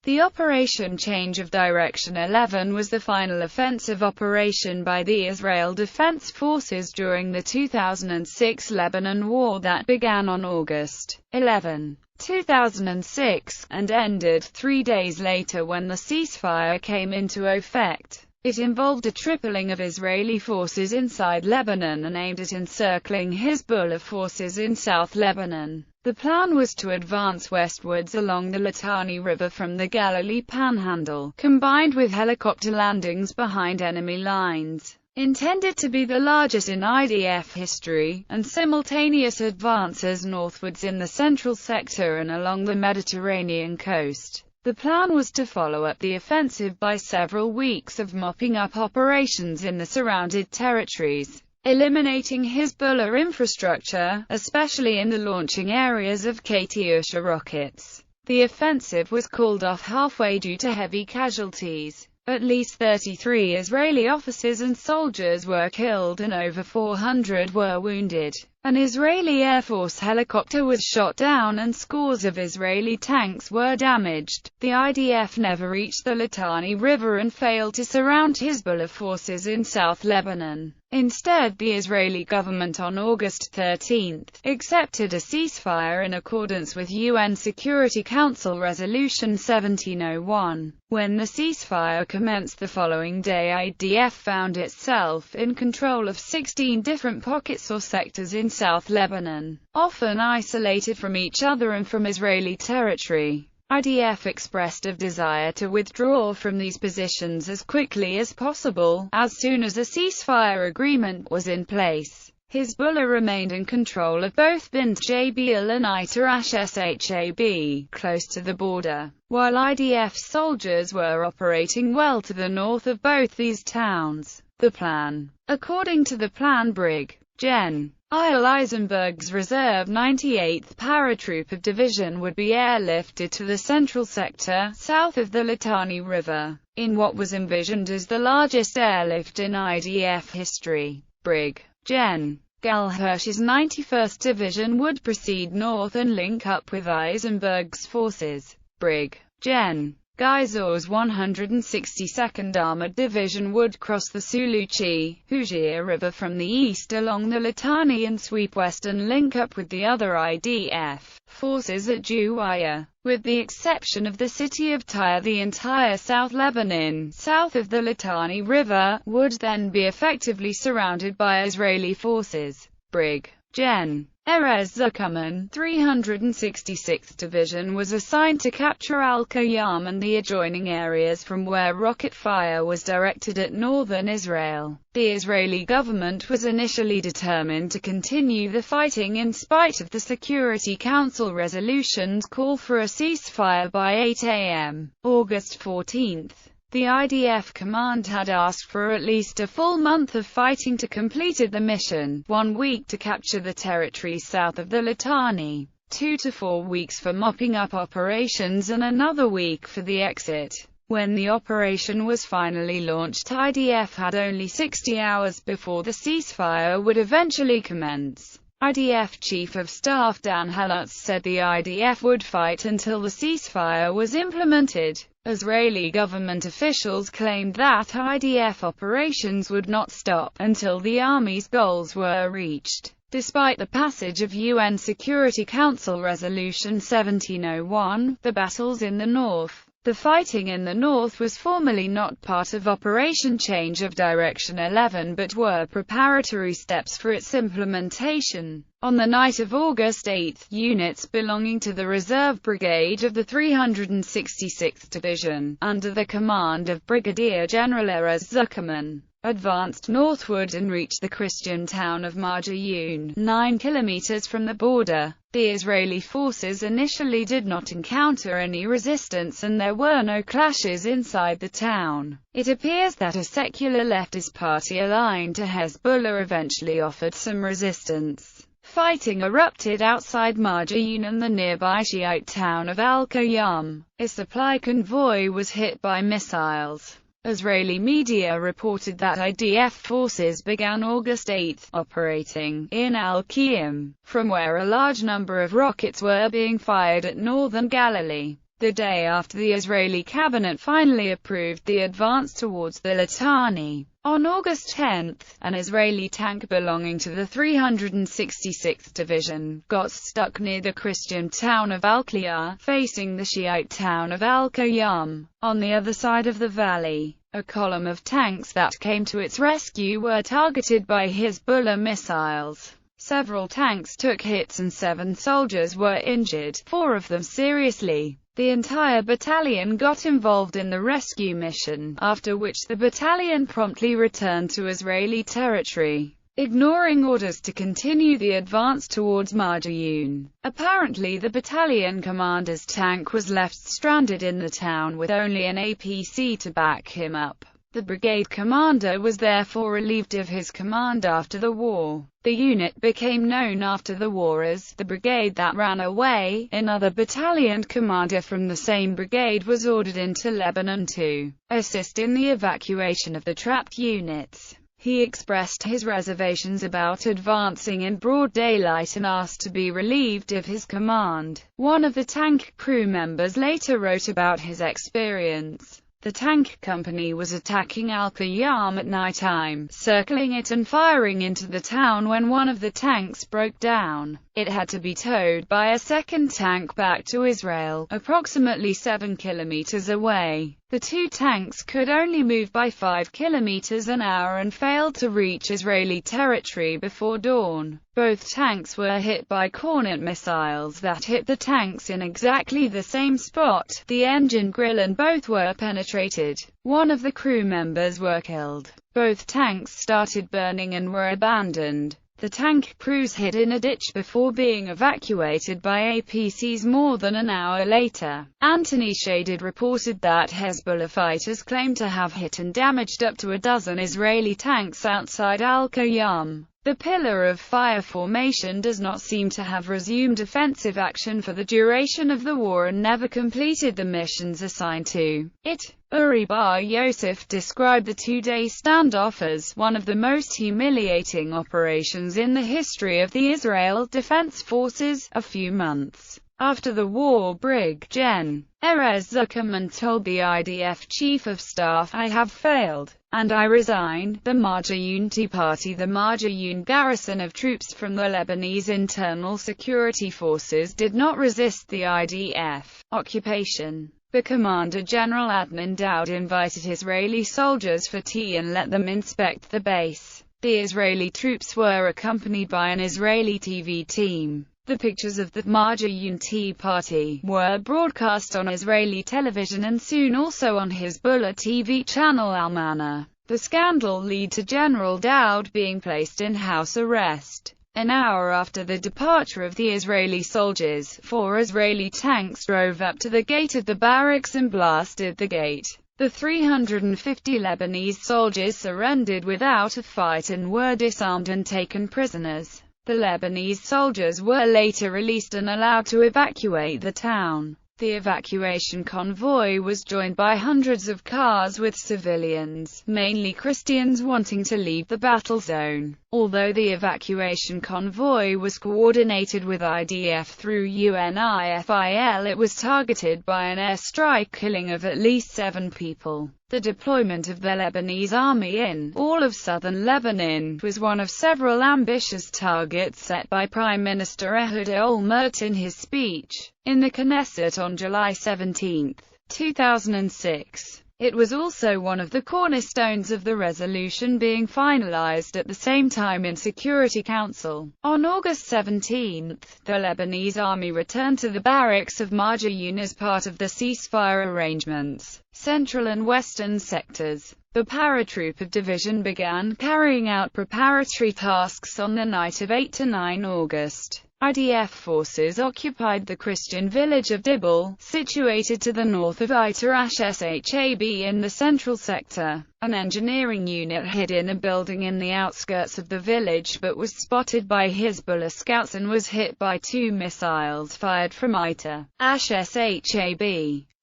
The Operation Change of Direction 11 was the final offensive operation by the Israel Defense Forces during the 2006 Lebanon War that began on August 11, 2006, and ended 3 days later when the ceasefire came into effect. It involved a tripling of Israeli forces inside Lebanon and aimed at encircling Hizbullah forces in South Lebanon. The plan was to advance westwards along the Litani River from the Galilee Panhandle, combined with helicopter landings behind enemy lines, intended to be the largest in IDF history, and simultaneous advances northwards in the central sector and along the Mediterranean coast. The plan was to follow up the offensive by several weeks of mopping up operations in the surrounded territories, eliminating Hizbullah infrastructure, especially in the launching areas of Katyusha rockets. The offensive was called off halfway due to heavy casualties. At least 33 Israeli officers and soldiers were killed and over 400 were wounded. An Israeli Air Force helicopter was shot down and scores of Israeli tanks were damaged. The IDF never reached the Litani River and failed to surround Hizbullah forces in South Lebanon. Instead, the Israeli government on August 13 accepted a ceasefire in accordance with UN Security Council Resolution 1701. When the ceasefire commenced the following day, IDF found itself in control of 16 different pockets or sectors in South Lebanon, often isolated from each other and from Israeli territory. IDF expressed a desire to withdraw from these positions as quickly as possible, as soon as a ceasefire agreement was in place. Hizbullah remained in control of both Bint Jabal and Itarash Shab, close to the border, while IDF soldiers were operating well to the north of both these towns. The plan. According to the plan, Brig. Gen. Eisenberg's reserve 98th Paratrooper Division would be airlifted to the central sector, south of the Litani River, in what was envisioned as the largest airlift in IDF history. Brig. Gen. Gal Hirsch's 91st Division would proceed north and link up with Eisenberg's forces. Brig. Gen. Geisor's 162nd Armored Division would cross the Saluki, Hmbr River from the east along the Litani and sweep west and link up with the other IDF forces at Juwaya. With the exception of the city of Tyre, the entire South Lebanon, south of the Litani River, would then be effectively surrounded by Israeli forces. Brig. Gen. Erez Zuckerman, 366th Division was assigned to capture Al-Qayyam and the adjoining areas from where rocket fire was directed at northern Israel. The Israeli government was initially determined to continue the fighting in spite of the Security Council resolution's call for a ceasefire by 8 a.m. August 14. The IDF command had asked for at least a full month of fighting to complete the mission, 1 week to capture the territories south of the Litani, 2 to 4 weeks for mopping up operations and another week for the exit. When the operation was finally launched, IDF had only 60 hours before the ceasefire would eventually commence. IDF Chief of Staff Dan Halutz said the IDF would fight until the ceasefire was implemented. Israeli government officials claimed that IDF operations would not stop until the army's goals were reached. Despite the passage of UN Security Council Resolution 1701, the battles in the north. The fighting in the north was formally not part of Operation Change of Direction 11 but were preparatory steps for its implementation. On the night of August 8, units belonging to the Reserve Brigade of the 366th Division, under the command of Brigadier General Erez Zuckerman, advanced northward and reached the Christian town of Marjayoun, 9 kilometers from the border. The Israeli forces initially did not encounter any resistance and there were no clashes inside the town. It appears that a secular leftist party aligned to Hezbollah eventually offered some resistance. Fighting erupted outside Marjayoun and the nearby Shiite town of Al-Qayyam. A supply convoy was hit by missiles. Israeli media reported that IDF forces began August 8 operating in Al-Qayyam, from where a large number of rockets were being fired at northern Galilee. the day after the Israeli cabinet finally approved the advance towards the Litani. On August 10, an Israeli tank belonging to the 366th Division got stuck near the Christian town of Al-Qiyah, facing the Shiite town of Al-Qayyum. On the other side of the valley, a column of tanks that came to its rescue were targeted by Hizbullah missiles. Several tanks took hits and 7 soldiers were injured, 4 of them seriously. The entire battalion got involved in the rescue mission, after which the battalion promptly returned to Israeli territory, ignoring orders to continue the advance towards Marjayun. Apparently the battalion commander's tank was left stranded in the town with only an APC to back him up. The brigade commander was therefore relieved of his command after the war. The unit became known after the war as the brigade that ran away. Another battalion commander from the same brigade was ordered into Lebanon to assist in the evacuation of the trapped units. He expressed his reservations about advancing in broad daylight and asked to be relieved of his command. One of the tank crew members later wrote about his experience. The tank company was attacking Al-Qayyum at nighttime, circling it and firing into the town when one of the tanks broke down. It had to be towed by a second tank back to Israel, approximately 7 kilometers away. The 2 tanks could only move by 5 kilometers an hour and failed to reach Israeli territory before dawn. Both tanks were hit by Cornet missiles that hit the tanks in exactly the same spot, the engine grill, and both were penetrated. One of the crew members were killed. Both tanks started burning and were abandoned. The tank crews hid in a ditch before being evacuated by APCs more than an hour later. Anthony Shadid reported that Hezbollah fighters claimed to have hit and damaged up to a dozen Israeli tanks outside Al-Qayyum. The Pillar of Fire formation does not seem to have resumed offensive action for the duration of the war and never completed the missions assigned to it. Uri Bar Yosef described the 2-day standoff as one of the most humiliating operations in the history of the Israel Defense Forces. A few months after the war, Brig. Gen. Erez Zuckerman told the IDF Chief of Staff, "I have failed, and I resign." The Marjayun Tea Party. The Marjayun garrison of troops from the Lebanese Internal Security Forces did not resist the IDF occupation. The Commander General Adnan Daoud invited Israeli soldiers for tea and let them inspect the base. The Israeli troops were accompanied by an Israeli TV team. The pictures of the Marjayun Tea Party were broadcast on Israeli television and soon also on Hizbullah TV channel Al-Mana. The scandal led to General Daoud being placed in house arrest. An hour after the departure of the Israeli soldiers, 4 Israeli tanks drove up to the gate of the barracks and blasted the gate. The 350 Lebanese soldiers surrendered without a fight and were disarmed and taken prisoners. The Lebanese soldiers were later released and allowed to evacuate the town. The evacuation convoy was joined by hundreds of cars with civilians, mainly Christians, wanting to leave the battle zone. Although the evacuation convoy was coordinated with IDF through UNIFIL, it was targeted by an airstrike, killing of at least 7 people. The deployment of the Lebanese army in all of southern Lebanon was one of several ambitious targets set by Prime Minister Ehud Olmert in his speech in the Knesset on July 17, 2006. It was also one of the cornerstones of the resolution being finalized at the same time in Security Council. On August 17, the Lebanese army returned to the barracks of Marjayun as part of the ceasefire arrangements. Central and western sectors. The paratrooper division began carrying out preparatory tasks on the night of 8 to 9 August. IDF forces occupied the Christian village of Dibble, situated to the north of Shab in the central sector. An engineering unit hid in a building in the outskirts of the village but was spotted by Hizbullah scouts and was hit by 2 missiles fired from Shab.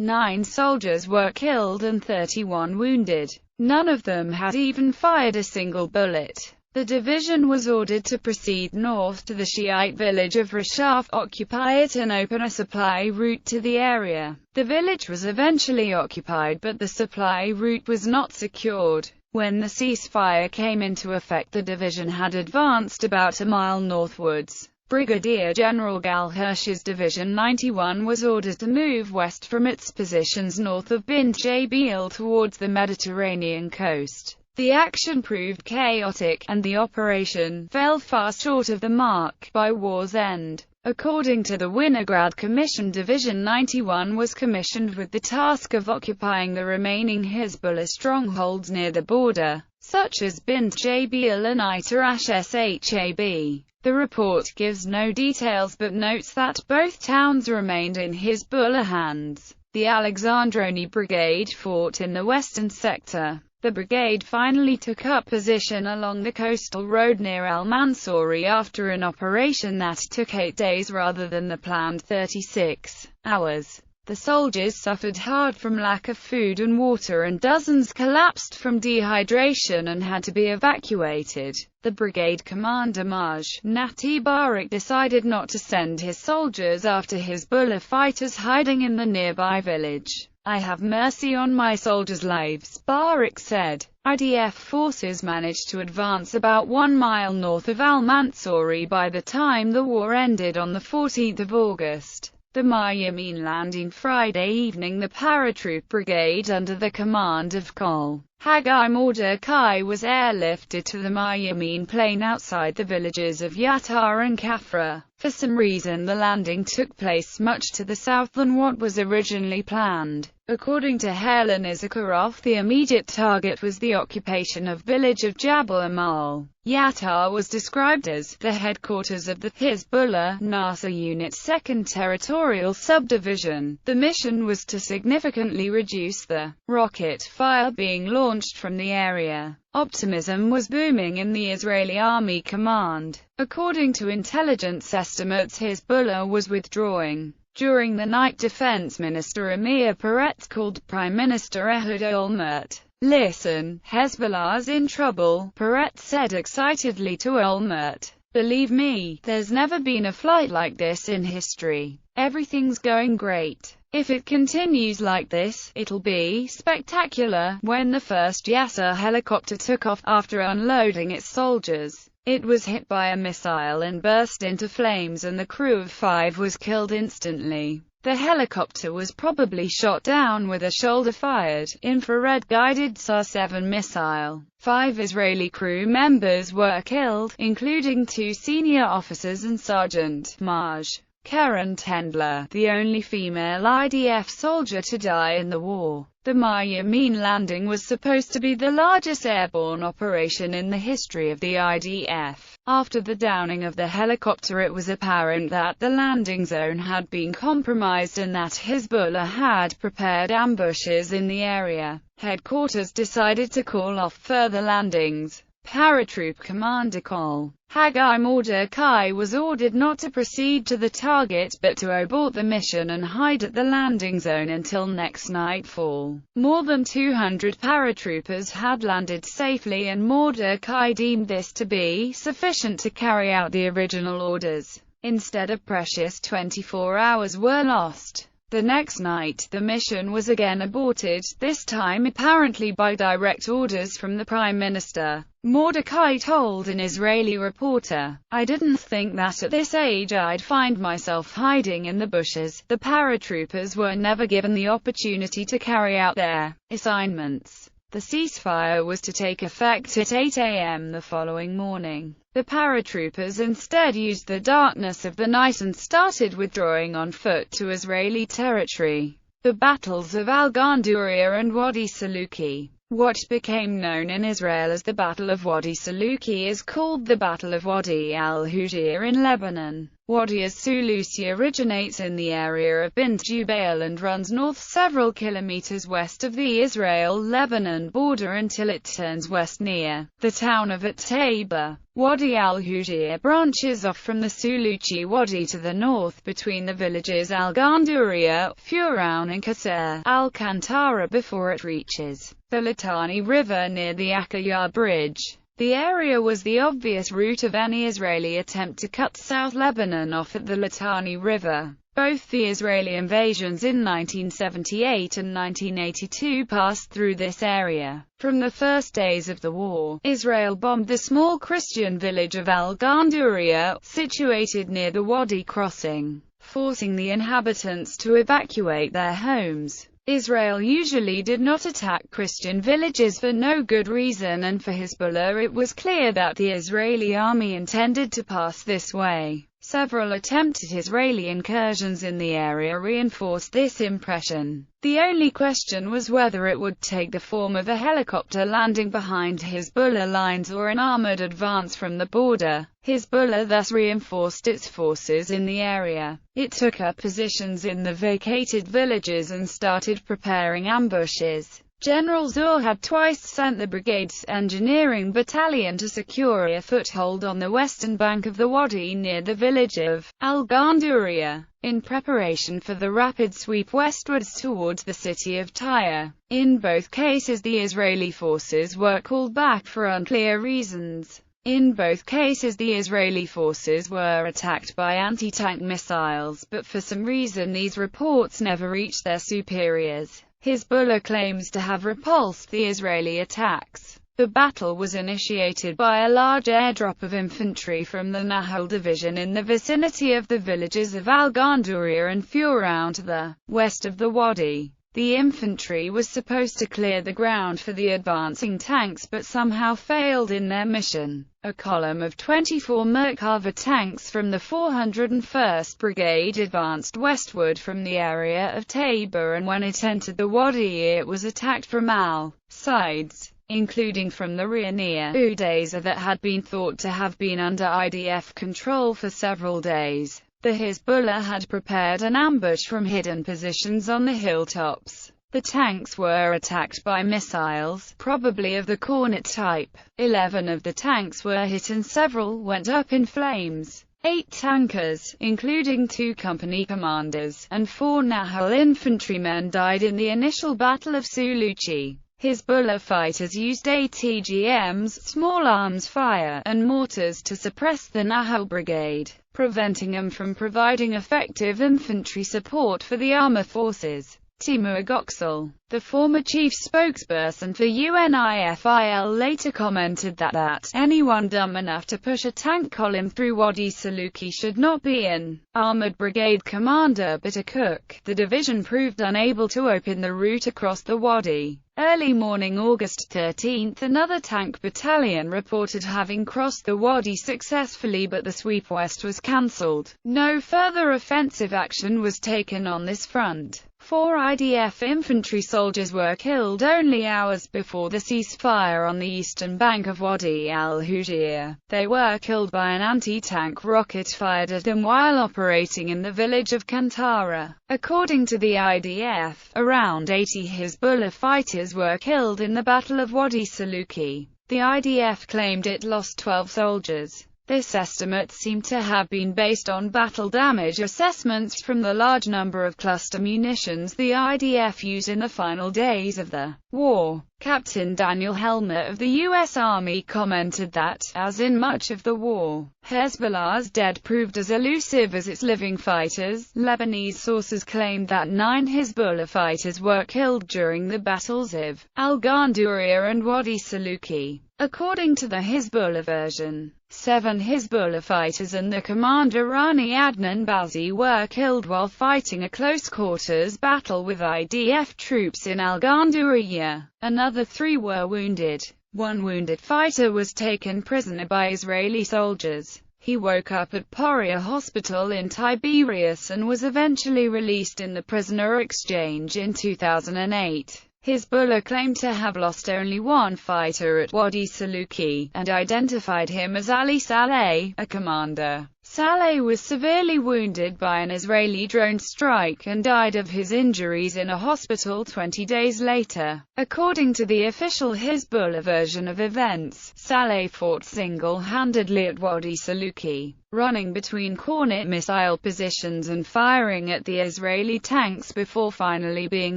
9 soldiers were killed and 31 wounded. None of them had even fired a single bullet. The division was ordered to proceed north to the Shiite village of Rashaf, occupy it and open a supply route to the area. The village was eventually occupied, but the supply route was not secured. When the ceasefire came into effect, the division had advanced about a mile northwards. Brigadier General Gal Hirsch's Division 91 was ordered to move west from its positions north of Bint Jbeil towards the Mediterranean coast. The action proved chaotic, and the operation fell far short of the mark by war's end. According to the Winograd Commission, Division 91 was commissioned with the task of occupying the remaining Hizbullah strongholds near the border, such as Bint Jbeil and Itarash Shab. The report gives no details but notes that both towns remained in Hizbullah hands. The Oni Brigade fought in the western sector. The brigade finally took up position along the coastal road near al-Mansouri after an operation that took 8 days rather than the planned 36 hours. The soldiers suffered hard from lack of food and water, and dozens collapsed from dehydration and had to be evacuated. The brigade commander Maj. Nati Barak decided not to send his soldiers after Hizbullah fighters hiding in the nearby village. "I have mercy on my soldiers' lives," Barak said. IDF forces managed to advance about 1 mile north of al-Mansouri by the time the war ended on the 14th of August. The Maryamin landing Friday evening. The paratroop brigade under the command of Col. Haggai Mordecai was airlifted to the Maryamin plain outside the villages of Yatar and Kafra. For some reason the landing took place much to the south than what was originally planned. According to Helen Issacharoff, the immediate target was the occupation of village of Jabal Amal. Yatar was described as the headquarters of the Hizbullah Nasser Unit's 2nd Territorial Subdivision. The mission was to significantly reduce the rocket fire being launched from the area. Optimism was booming in the Israeli Army Command. According to intelligence estimates, Hizbullah was withdrawing. During the night, Defense Minister Amir Peretz called Prime Minister Ehud Olmert. "Listen, Hezbollah's in trouble," Peretz said excitedly to Olmert. "Believe me, there's never been a flight like this in history. Everything's going great. If it continues like this, it'll be spectacular." When the first Yasser helicopter took off after unloading its soldiers, it was hit by a missile and burst into flames, and the crew of 5 was killed instantly. The helicopter was probably shot down with a shoulder-fired, infrared-guided SAR-7 missile. 5 Israeli crew members were killed, including 2 senior officers and Sergeant Maj. Karen Tendler, the only female IDF soldier to die in the war. The Maryamin landing was supposed to be the largest airborne operation in the history of the IDF. After the downing of the helicopter, it was apparent that the landing zone had been compromised and that Hizbullah had prepared ambushes in the area. Headquarters decided to call off further landings. Paratroop Commander Col. Haggai Mordecai was ordered not to proceed to the target but to abort the mission and hide at the landing zone until next nightfall. More than 200 paratroopers had landed safely, and Mordecai deemed this to be sufficient to carry out the original orders. Instead, a precious 24 hours were lost. The next night, the mission was again aborted, this time apparently by direct orders from the Prime Minister. Mordecai told an Israeli reporter, "I didn't think that at this age I'd find myself hiding in the bushes." The paratroopers were never given the opportunity to carry out their assignments. The ceasefire was to take effect at 8 a.m. the following morning. The paratroopers instead used the darkness of the night and started withdrawing on foot to Israeli territory. The battles of Al-Ghandouriya and Wadi Saluki. What became known in Israel as the Battle of Wadi Saluki is called the Battle of Wadi al-Hujir in Lebanon. Wadi as-Sulusi originates in the area of Bint Jbeil and runs north several kilometers west of the Israel-Lebanon border until it turns west near the town of At-Taiba. Wadi al-Hujir branches off from the Suluki Wadi to the north between the villages Al-Ghandouriya, Furaun and Qasr al-Kantara before it reaches the Litani River near the Akkaya Bridge. The area was the obvious route of any Israeli attempt to cut South Lebanon off at the Litani River. Both the Israeli invasions in 1978 and 1982 passed through this area. From the first days of the war, Israel bombed the small Christian village of Al-Gonorrhea, situated near the Wadi crossing, forcing the inhabitants to evacuate their homes. Israel usually did not attack Christian villages for no good reason, and for Hizbullah it was clear that the Israeli army intended to pass this way. Several attempted Israeli incursions in the area reinforced this impression. The only question was whether it would take the form of a helicopter landing behind Hizbullah lines or an armored advance from the border. Hizbullah thus reinforced its forces in the area. It took up positions in the vacated villages and started preparing ambushes. General Zur had twice sent the brigade's engineering battalion to secure a foothold on the western bank of the Wadi near the village of Al-Gonorrhea, in preparation for the rapid sweep westwards towards the city of Tyre. In both cases the Israeli forces were called back for unclear reasons. In both cases the Israeli forces were attacked by anti-tank missiles, but for some reason these reports never reached their superiors. Hizbullah claims to have repulsed the Israeli attacks. The battle was initiated by a large airdrop of infantry from the Nahal division in the vicinity of the villages of Al-Gonorrhea and Furaun to the west of the Wadi. The infantry was supposed to clear the ground for the advancing tanks but somehow failed in their mission. A column of 24 Merkava tanks from the 401st Brigade advanced westward from the area of Tabor, and when it entered the Wadi it was attacked from all sides, including from the rear near Udayza that had been thought to have been under IDF control for several days. The Hizbullah had prepared an ambush from hidden positions on the hilltops. The tanks were attacked by missiles, probably of the Kornet type. 11 of the tanks were hit and several went up in flames. 8 tankers, including 2 company commanders, and 4 Nahal infantrymen died in the initial Battle of Saluki. Hizbullah fighters used ATGMs, small arms fire, and mortars to suppress the Nahal Brigade, preventing them from providing effective infantry support for the armor forces. Timur Göksel, the former chief spokesperson for UNIFIL, later commented that anyone dumb enough to push a tank column through Wadi Saluki should not be an armored brigade commander but a cook. The division proved unable to open the route across the Wadi. Early morning August 13, another tank battalion reported having crossed the Wadi successfully, but the sweep west was cancelled. No further offensive action was taken on this front. 4 IDF infantry soldiers were killed only hours before the ceasefire on the eastern bank of Wadi al-Hujir. They were killed by an anti-tank rocket fired at them while operating in the village of Kantara. According to the IDF, around 80 Hizbullah fighters were killed in the Battle of Wadi Saluki. The IDF claimed it lost 12 soldiers. This estimate seemed to have been based on battle damage assessments from the large number of cluster munitions the IDF used in the final days of the war. Captain Daniel Hmbr of the U.S. Army commented that, as in much of the war, Hezbollah's dead proved as elusive as its living fighters. Lebanese sources claimed that 9 Hizbullah fighters were killed during the battles of Al-Gonorrhea and Wadi Saluki. According to the Hizbullah version, 7 Hizbullah fighters and the commander Rani Adnan Bazi were killed while fighting a close-quarters battle with IDF troops in Al-Gonorrhea. Another 3 were wounded. 1 wounded fighter was taken prisoner by Israeli soldiers. He woke up at Poria Hospital in Tiberias and was eventually released in the prisoner exchange in 2008. Hizbullah claimed to have lost only 1 fighter at Wadi Saluki, and identified him as Ali Saleh, a commander. Saleh was severely wounded by an Israeli drone strike and died of his injuries in a hospital 20 days later. According to the official Hizbullah version of events, Saleh fought single-handedly at Wadi Saluki, running between Kornet missile positions and firing at the Israeli tanks before finally being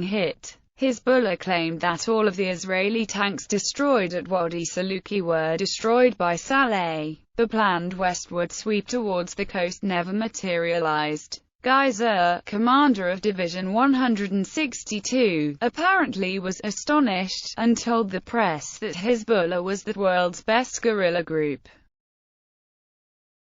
hit. Hizbullah claimed that all of the Israeli tanks destroyed at Wadi Saluki were destroyed by Saleh. The planned westward sweep towards the coast never materialized. Geyser, commander of Division 162, apparently was astonished, and told the press that Hizbullah was the world's best guerrilla group.